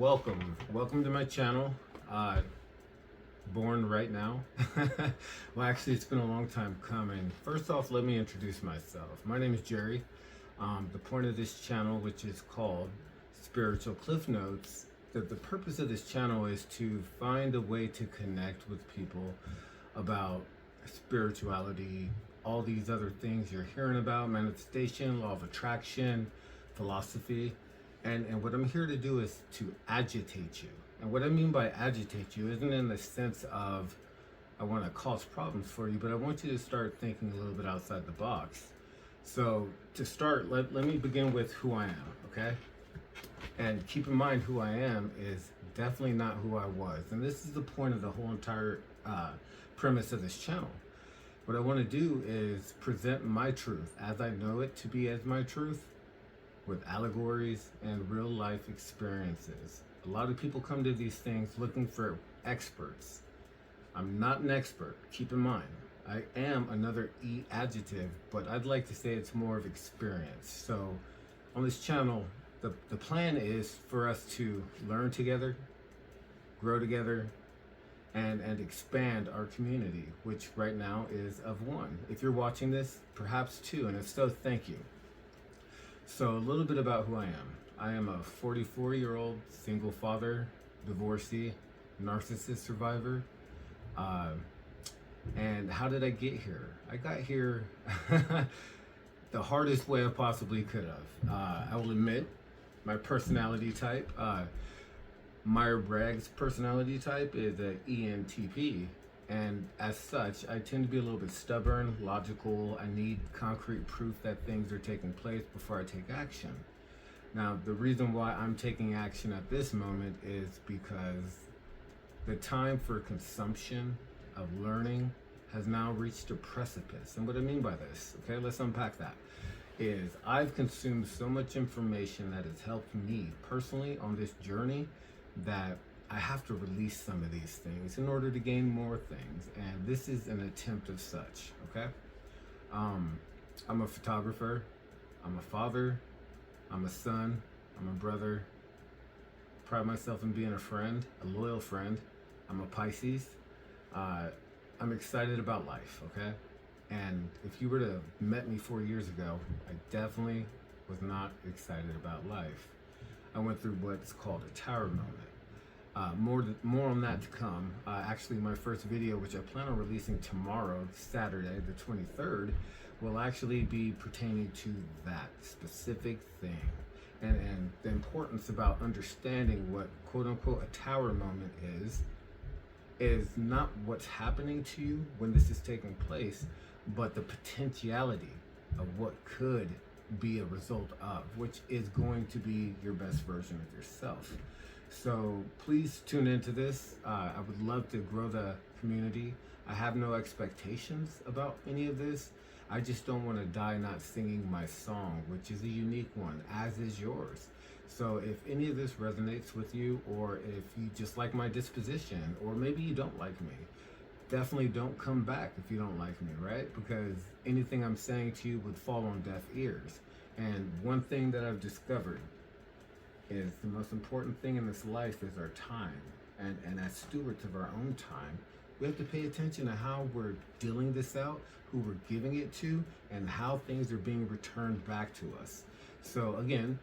welcome to my channel. Born right now. Well, actually, it's been a long time coming. First off, let me introduce myself. My name is Jerry. The point of this channel, which is called Spiritual Cliff Notes, the purpose of this channel is to find a way to connect with people about spirituality, all these other things you're hearing about, manifestation, law of attraction, philosophy. And what I'm here to do is to agitate you. And what I mean by agitate you isn't in the sense of I want to cause problems for you, but I want you to start thinking a little bit outside the box. So to start, let me begin with who I am, okay? And keep in mind, who I am is definitely not who I was. And this is the point of the whole entire premise of this channel. What I want to do is present my truth as I know it to be as my truth, with allegories and real life experiences. A lot of people come to these things looking for experts. I'm not an expert, keep in mind. I am another E adjective, but I'd like to say it's more of experience. So on this channel, the plan is for us to learn together, grow together, and expand our community, which right now is of one. If you're watching this, perhaps two, and if so, thank you. So a little bit about who I am. I am a 44-year-old single father, divorcee, narcissist survivor. And how did I get here? I got here the hardest way I possibly could have. I will admit, my personality type, Meyer-Braggs personality type is an ENTP. And as such, I tend to be a little bit stubborn, logical. I need concrete proof that things are taking place before I take action. Now, the reason why I'm taking action at this moment is because the time for consumption of learning has now reached a precipice. And what I mean by this, okay, let's unpack that, is I've consumed so much information that has helped me personally on this journey that I have to release some of these things in order to gain more things, and this is an attempt of such, okay? I'm a photographer, I'm a father, I'm a son, I'm a brother, pride myself in being a friend, a loyal friend. I'm a Pisces. I'm excited about life, okay? And if you were to have met me 4 years ago, I definitely was not excited about life. I went through what's called a tower moment. More on that to come. Actually, my first video, which I plan on releasing tomorrow, Saturday, the 23rd, will actually be pertaining to that specific thing. And the importance about understanding what quote-unquote a tower moment is not what's happening to you when this is taking place, but the potentiality of what could be a result of, which is going to be your best version of yourself. So please tune into this. I would love to grow the community. I have no expectations about any of this. I just don't want to die not singing my song, which is a unique one, as is yours. So if any of this resonates with you, or if you just like my disposition, or maybe you don't like me, definitely don't come back if you don't like me, right? Because anything I'm saying to you would fall on deaf ears. And one thing that I've discovered is the most important thing in this life is our time. And as stewards of our own time, we have to pay attention to how we're dealing this out, who we're giving it to, and how things are being returned back to us. So again,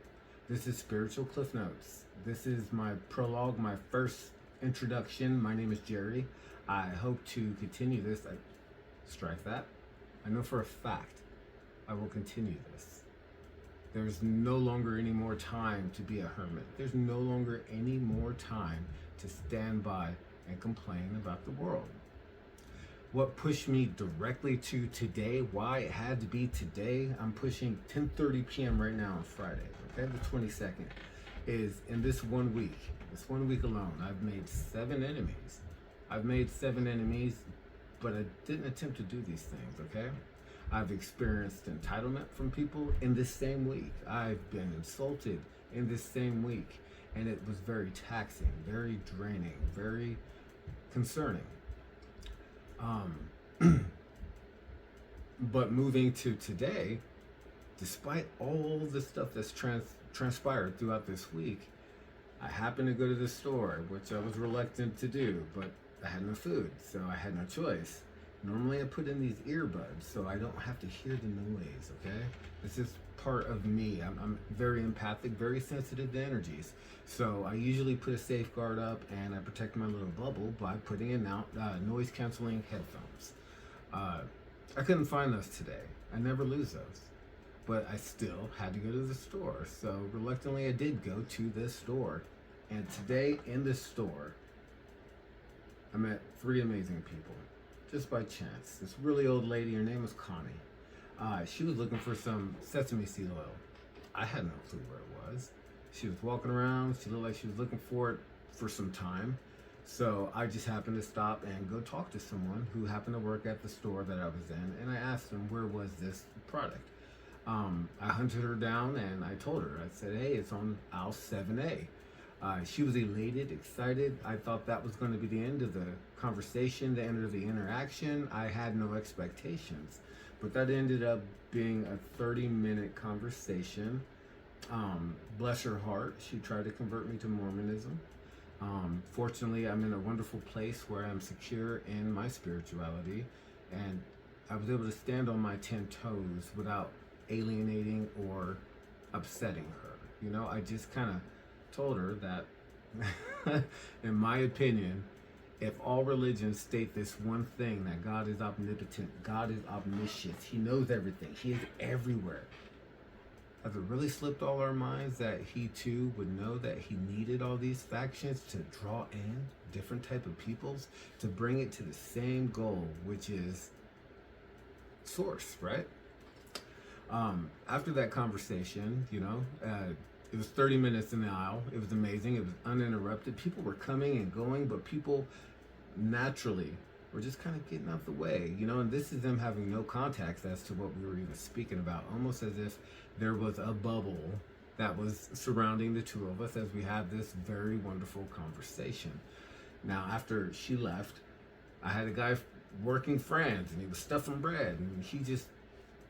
this is Spiritual Cliff Notes. This is my prologue, my first introduction. My name is Jerry. I hope to continue this. Strike that. I know for a fact I will continue this. There's no longer any more time to be a hermit. There's no longer any more time to stand by and complain about the world. What pushed me directly to today, why it had to be today, I'm pushing 10:30 p.m. right now on Friday, okay, the 22nd, is in this 1 week alone, I've made 7 enemies. I've made 7 enemies, but I didn't attempt to do these things, okay? I've experienced entitlement from people in this same week. I've been insulted in this same week, and it was very taxing, very draining, very concerning. But moving to today, despite all the stuff that's transpired throughout this week, I happened to go to the store, which I was reluctant to do, but I had no food, so I had no choice. Normally I put in these earbuds so I don't have to hear the noise, okay? It's just part of me. I'm very empathic, very sensitive to energies. So I usually put a safeguard up and I protect my little bubble by putting in noise canceling headphones. I couldn't find those today. I never lose those. But I still had to go to the store. So reluctantly I did go to this store. And today in the store, I met three amazing people, just by chance. This really old lady, her name was Connie. She was looking for some sesame seed oil. I had no clue where it was. She was walking around. She looked like she was looking for it for some time. So I just happened to stop and go talk to someone who happened to work at the store that I was in. And I asked them, where was this product? I hunted her down and I told her, I said, hey, it's on aisle 7A. She was elated, excited. I thought that was going to be the end of the conversation, the end of the interaction. I had no expectations, but that ended up being a 30-minute conversation. Bless her heart, she tried to convert me to Mormonism. Fortunately, I'm in a wonderful place where I'm secure in my spirituality, and I was able to stand on my 10 toes without alienating or upsetting her. You know, I just kind of told her that, in my opinion, if all religions state this one thing, that God is omnipotent, God is omniscient, He knows everything, He is everywhere, has it really slipped all our minds that He too would know that He needed all these factions to draw in different type of peoples to bring it to the same goal, which is source, right? After that conversation, it was 30 minutes in the aisle. It was amazing. It was uninterrupted. People were coming and going, but people naturally were just kind of getting out the way, and this is them having no context as to what we were even speaking about, almost as if there was a bubble that was surrounding the two of us as we had this very wonderful conversation. Now, after she left, I had a guy working friends, and he was stuffing bread, and he just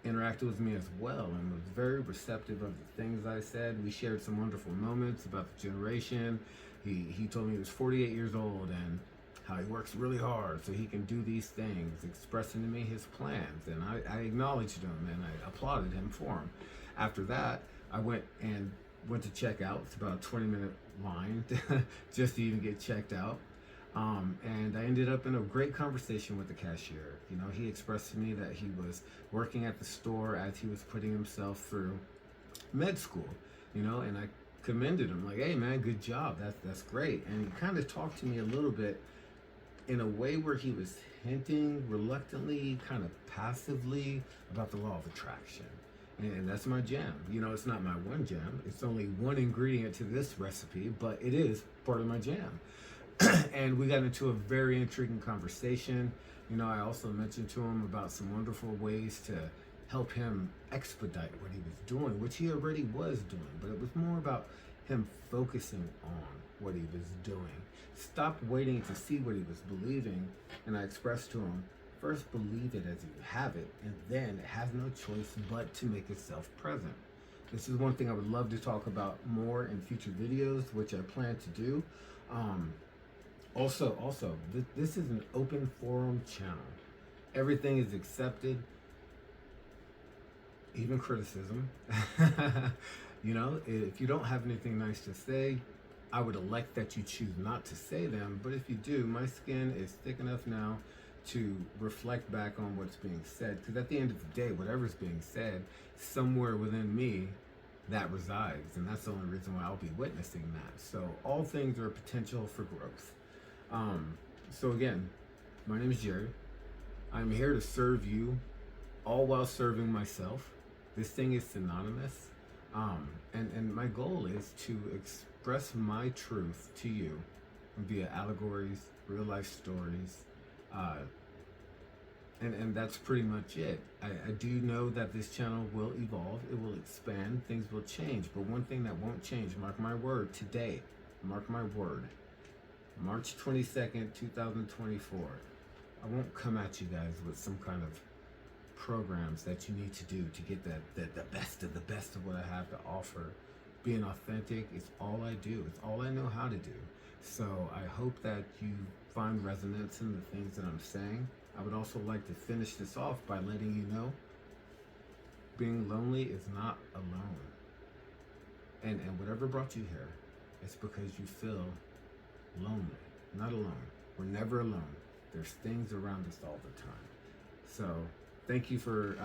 interacted with me as well and was very receptive of the things I said. We shared some wonderful moments about the generation. He told me he was 48 years old and how he works really hard so he can do these things, expressing to me his plans, and I acknowledged him and I applauded him for him. After that, I went to check out. It's about a 20-minute line just to even get checked out. And I ended up in a great conversation with the cashier. He expressed to me that he was working at the store as he was putting himself through med school, and I commended him, like, hey man, good job, that's great. And he kind of talked to me a little bit in a way where he was hinting reluctantly, kind of passively, about the law of attraction. And that's my jam. It's not my one jam. It's only one ingredient to this recipe, but it is part of my jam. And we got into a very intriguing conversation. I also mentioned to him about some wonderful ways to help him expedite what he was doing, which he already was doing, but it was more about him focusing on what he was doing. Stop waiting to see what he was believing. And I expressed to him, first believe it as you have it, and then it has no choice but to make itself present. This is one thing I would love to talk about more in future videos, which I plan to do. Also, this is an open forum channel. Everything is accepted, even criticism. If you don't have anything nice to say, I would elect that you choose not to say them. But if you do, my skin is thick enough now to reflect back on what's being said. Because at the end of the day, whatever's being said, somewhere within me, that resides. And that's the only reason why I'll be witnessing that. So all things are potential for growth. So again, my name is Jerry. I'm here to serve you, all while serving myself. This thing is synonymous. And my goal is to express my truth to you via allegories, real life stories, and that's pretty much it. I do know that this channel will evolve, it will expand, things will change, but one thing that won't change, mark my word, today, mark my word, March 22nd, 2024, I won't come at you guys with some kind of programs that you need to do to get the best of the best of what I have to offer. Being authentic is all I do. It's all I know how to do. So I hope that you find resonance in the things that I'm saying. I would also like to finish this off by letting you know being lonely is not alone. And whatever brought you here, it's because you feel lonely, not alone. We're never alone. There's things around us all the time. So thank you for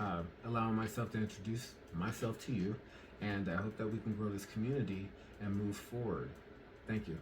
allowing myself to introduce myself to you. And I hope that we can grow this community and move forward. Thank you.